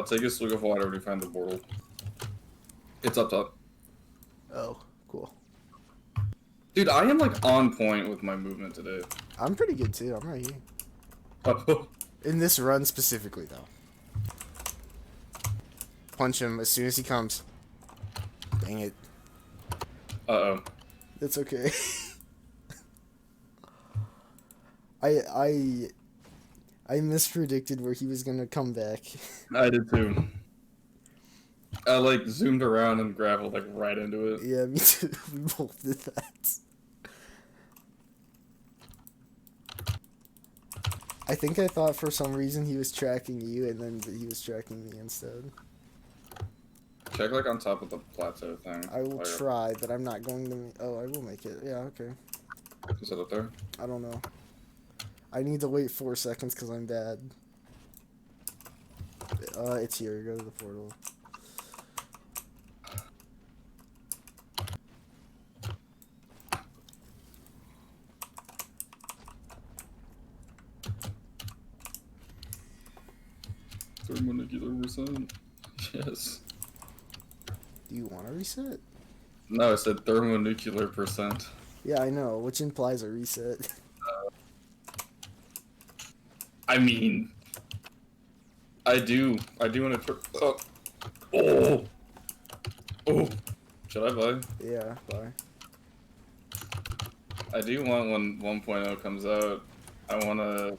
take a slug of water when you find the portal. It's up top. Oh, cool. Dude, I am like on point with my movement today. I'm pretty good too. I'm right here. Oh, In this run specifically, though. Punch him as soon as he comes. Dang it. uh-oh. That's okay. I mispredicted where he was gonna come back. I did too. I like zoomed around and grappled like right into it. Yeah, me too. We both did that. I think I thought for some reason he was tracking you, and then he was tracking me instead. Check like on top of the plateau thing. I will try, but I'm not going to. Oh, I will make it. Yeah, okay. Is it up there? I don't know. I need to wait 4 seconds because I'm bad. It's here. Go to the portal. Thermonuclear percent. Yes. Do you want to reset? No, I said thermonuclear percent. Yeah, I know, which implies a reset. I mean, I do want to. Oh. Should I buy? Yeah, bye. I do want when 1.0 comes out. I want to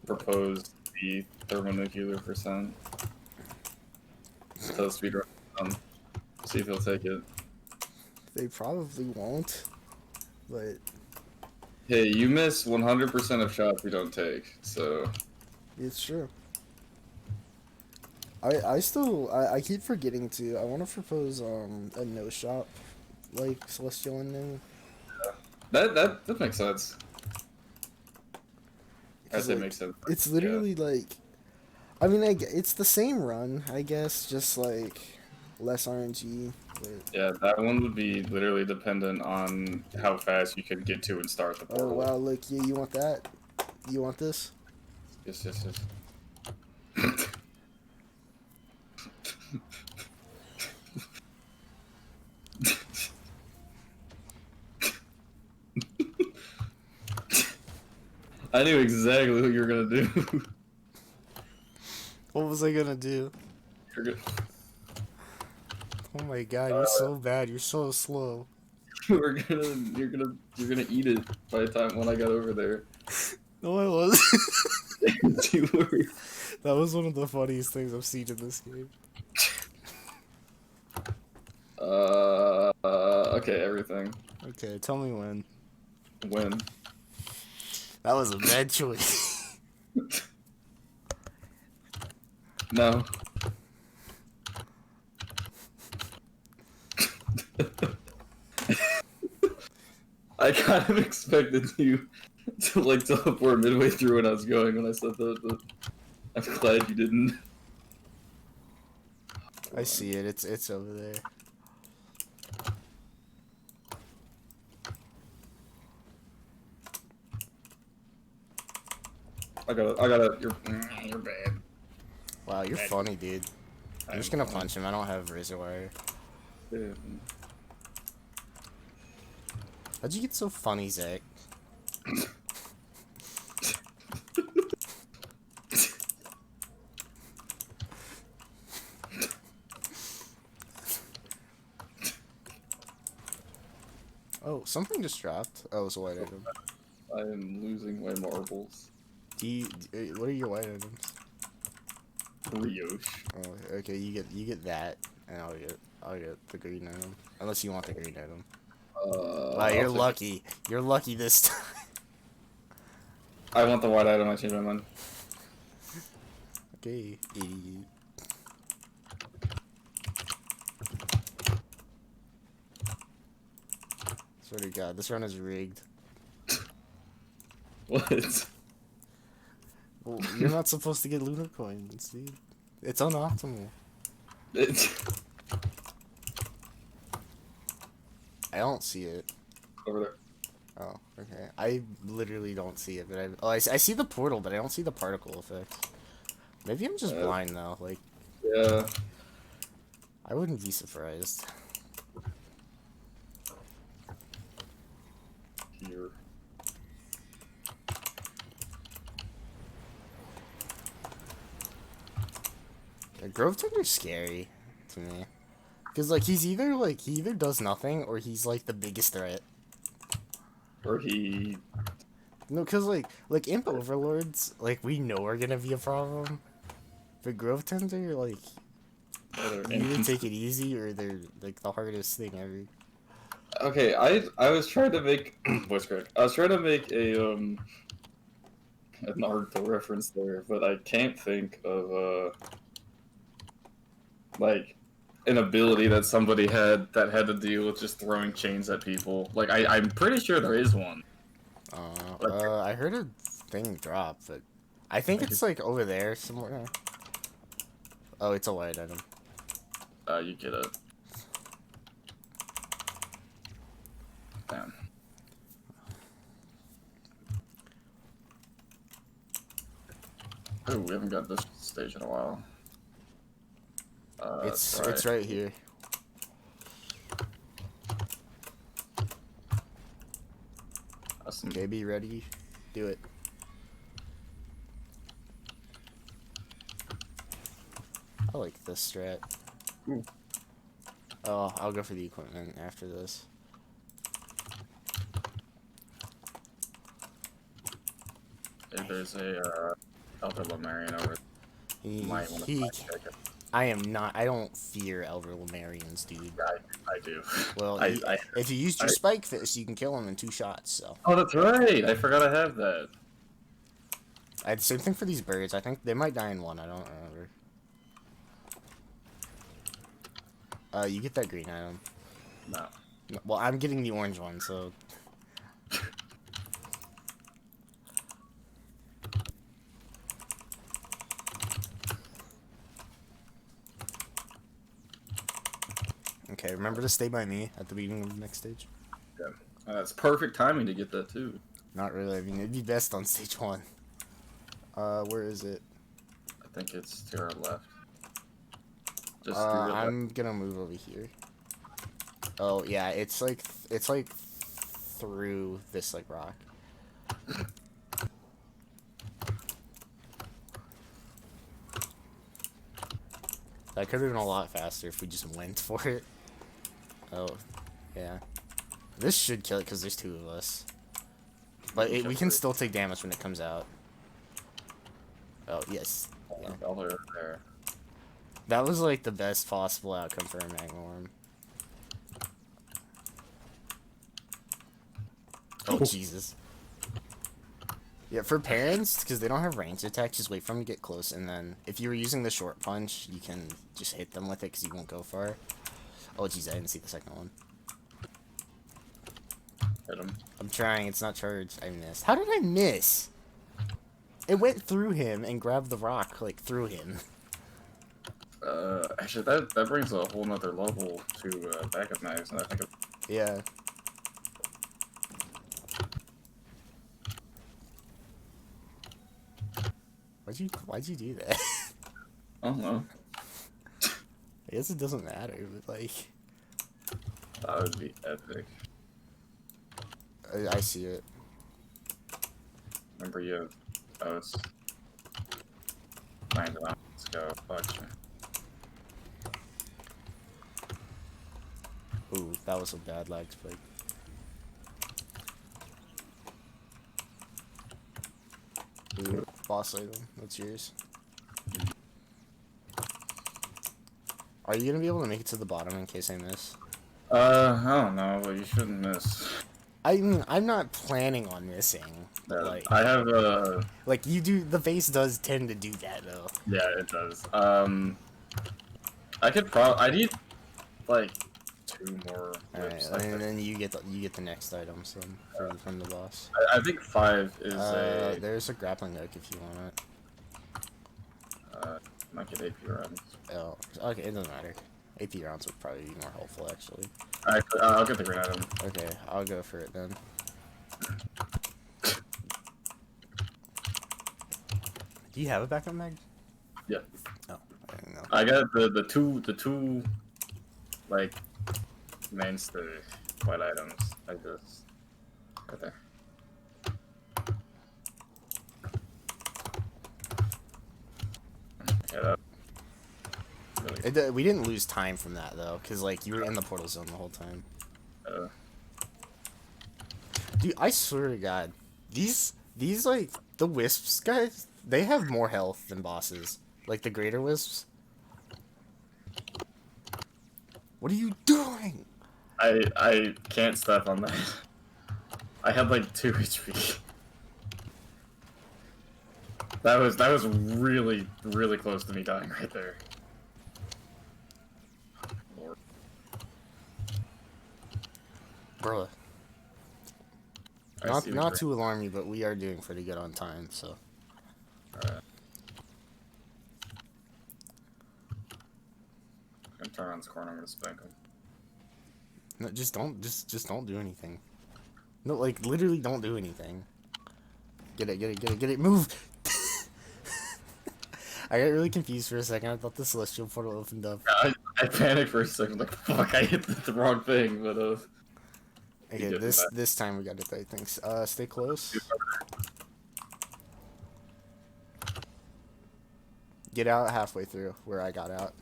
propose the thermonuclear percent to the speedrun. See if he'll take it. They probably won't, but Hey, you miss 100% of shots we don't take, so. it's true. I keep forgetting to. I want to propose a no shop, like Celestial Ending. That makes sense. I say Like, makes sense. it's literally like, I mean, it's the same run, I guess, just like less RNG. But... Yeah, that one would be literally dependent on how fast you can get to and start the portal. Oh wow! Look, yeah, you want that? You want this? Yes. I knew exactly what you were gonna do. What was I gonna do? You're good. Oh my god, you're so bad. You're so slow. You're gonna eat it by the time when I got over there. No, I wasn't. You were. That was one of the funniest things I've seen in this game. Okay, everything. Okay, tell me when. When? That was a bad choice. No. I kind of expected you to like teleport midway through when I was going when I said that, but I'm glad you didn't. I see it. It's over there. I got it. You're bad. Wow, you're Bad. funny, dude. I'm just gonna punch him. I don't have razor wire. Yeah. How'd you get so funny, Zach? Oh, something just dropped. Oh, it's a white item. I am losing my marbles. What are your white items? Brioche. Oh, okay. You get that, and I'll get the green item. Unless you want the green item. Wow, you're lucky. You're lucky this time. I want the white item. I changed my mind. Okay, idiot. Swear to God, this run is rigged. What? Well, you're not supposed to get lunar coins, dude. It's unoptimal. I don't see it. Over there. Oh, okay. I literally don't see it, but I see the portal, but I don't see the particle effect. Maybe I'm just blind though. Like, Yeah, Yeah. I wouldn't be surprised. Here. Yeah, Grove Tender's scary to me. Because, like, he either does nothing, or he's, like, the biggest threat. Or he. No, because, like, Imp Overlords, like, we know are gonna be a problem. But Grove Tender, like, you either take it easy, or they're, like, the hardest thing ever. Okay, I was trying to make voice crack. I was trying to make a an Naruto reference there, but I can't think of like an ability that somebody had that had to deal with just throwing chains at people. Like I'm pretty sure there is one. I heard a thing drop, but I think it's, like, over there somewhere. Oh, it's a white item. You get it. Damn. Oh, we haven't got this stage in a while. It's right here. Okay, be ready. Do it. I like this strat. Ooh. Oh, I'll go for the equipment after this. If there's a Elder Lemurian over I am not. I don't fear Elder Lemurians, dude. I do. Well, if you used your Spike Fist, you can kill him in 2 shots. So. Oh, that's right. I forgot I have that. I had the same thing for these birds. I think they might die in 1. I don't remember. You get that green item. No. Well, I'm getting the orange one, so. Okay, remember to stay by me at the beginning of the next stage. Yeah, that's perfect timing to get that too. Not really. I mean, it'd be best on stage 1. Where is it? I think it's to our left. Just I'm gonna move over here. Oh yeah, it's like through this like rock. That could have been a lot faster if we just went for it. Oh, yeah. This should kill it because there's 2 of us. But we can still take damage when it comes out. Oh, yes. Yeah. There. That was like the best possible outcome for a Magmorm. Oh, Jesus. Yeah, for parents, because they don't have range attack, just wait for them to get close, and then if you were using the short punch, you can just hit them with it because you won't go far. Oh, jeez, I didn't see the second one. Hit him. I'm trying, it's not charged. I missed. How did I miss? It went through him and grabbed the rock, like, through him. Actually, that brings a whole nother level to backup knives, and I think Yeah. Why'd you do that? I don't know. I guess it doesn't matter, but like... That would be epic. I see it. Remember you have those. Find it out. Let's go. Fuck you. Ooh, that was a bad lag spike. Ooh, boss item. That's yours. Are you gonna be able to make it to the bottom in case I miss? I don't know, but you shouldn't miss. I mean, I'm not planning on missing. But like, I have a. Like you do, the base does tend to do that though. Yeah, it does. I could probably. I need like 2 more. Alright, and then you get the next items from the boss. I think 5 is There's a grappling hook if you want it. Might get AP rounds. Oh, okay, it doesn't matter. AP rounds would probably be more helpful actually. I'll get the green item. Okay, I'll go for it then. Do you have a backup mag? Yeah. Oh, I didn't know. I got the two like mainstay white items. I just right there. Yeah, that really. We didn't lose time from that though, cause like you were in the portal zone the whole time. Uh, Dude, I swear to God, these like the wisps guys, they have more health than bosses. Like the greater wisps. What are you doing? I can't step on that. I had like 2 HP. That was really close to me dying right there. Lord. Bruh. I see the Not green. to alarm you, but we are doing pretty good on time, so. Alright. I'm gonna turn around this corner. I'm gonna spank him. No, just don't do anything. No, like literally don't do anything. Get it, move! I got really confused for a second. I thought the celestial portal opened up. I panicked for a second. Like fuck, I hit the wrong thing. But Okay, this time we got it right. Thanks. Stay close. Get out halfway through where I got out.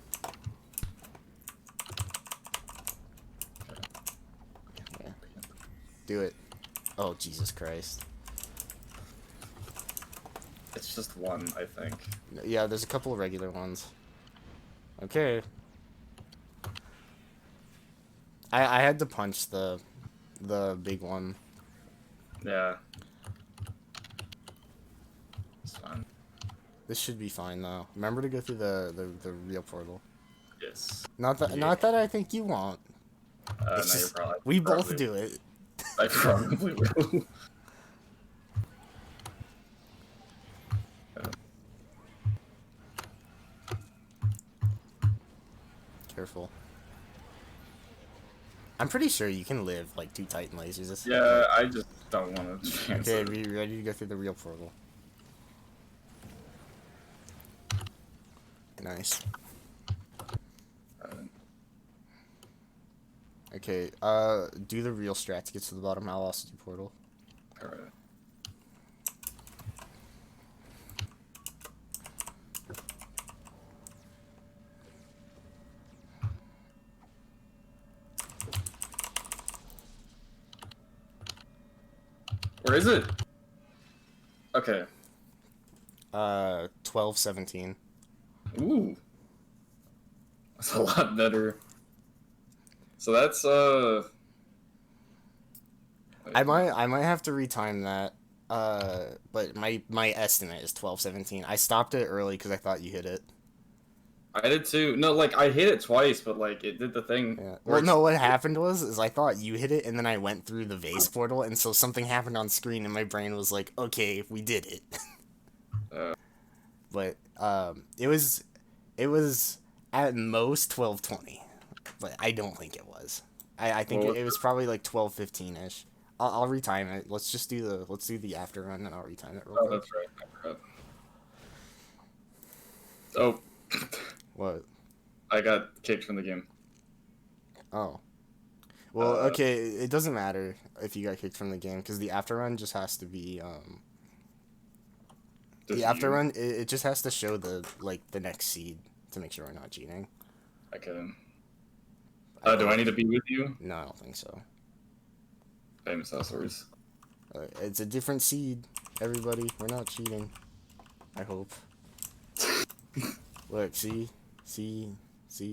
Yeah. Do it. Oh Jesus Christ. it's just one, I think. Yeah, there's a couple of regular ones. Okay. I had to punch the big one. Yeah. It's fine. This should be fine though. Remember to go through the real portal. Yes. Not that I think you won't. No, It's you're just, probably. we both probably- do it. I probably will. Careful. I'm pretty sure you can live like 2 Titan lasers. Yeah, I just don't want to chance Okay, it. we ready to go through the real portal. Nice. Okay, do the real strat to get to the bottom. I'll also do portal. Alright. Where is it? Okay. 12-17. Ooh. That's a lot better. So that's I might have to retime that. But my estimate is 12-17. I stopped it early because I thought you hit it. I did too. No, like I hit it twice, but like it did the thing. Yeah. where Well, no, what happened was I thought you hit it, and then I went through the vase portal, and so something happened on screen, and my brain was like, okay, we did it. But it was at most 12-20, but I don't think it was. I think Well, it was probably like 12-15 ish. I'll retime it. Let's do the after run, and I'll retime it real Oh, quick. that's right. I forgot. Oh, What? I got kicked from the game. Oh. Well, okay, it doesn't matter if you got kicked from the game, because the after run just has to be, Just the after you. run, it just has to show the next seed to make sure we're not cheating. Okay. Do I need to be with you? No, I don't think so. Famous last words. It's a different seed, everybody. We're not cheating. I hope. Look, see,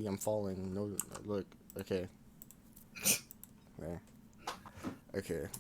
I'm falling. No, look, okay. There. Okay.